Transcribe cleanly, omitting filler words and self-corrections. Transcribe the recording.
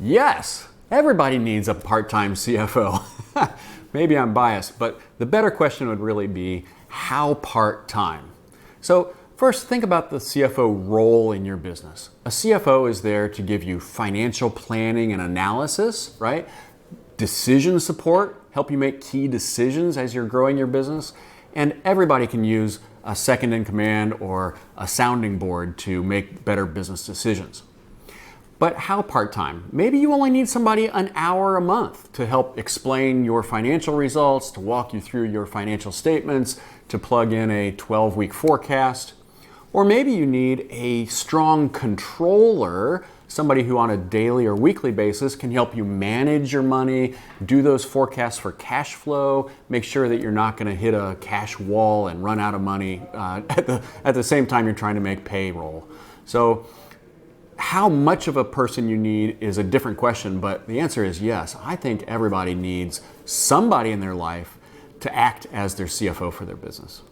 Yes, everybody needs a part-time CFO. Maybe I'm biased, but the better question would really be, how part-time? So first, think about the CFO role in your business. A CFO is there to give you financial planning and analysis, right? Decision support, help you make key decisions as you're growing your business. And everybody can use a second in command or a sounding board to make better business decisions. But how part-time? Maybe you only need somebody an hour a month to help explain your financial results, to walk you through your financial statements, to plug in a 12-week forecast. Or maybe you need a strong controller, somebody who on a daily or weekly basis can help you manage your money, do those forecasts for cash flow, make sure that you're not going to hit a cash wall and run out of money at the same time you're trying to make payroll. So how much of a person you need is a different question, but the answer is yes. I think everybody needs somebody in their life to act as their CFO for their business.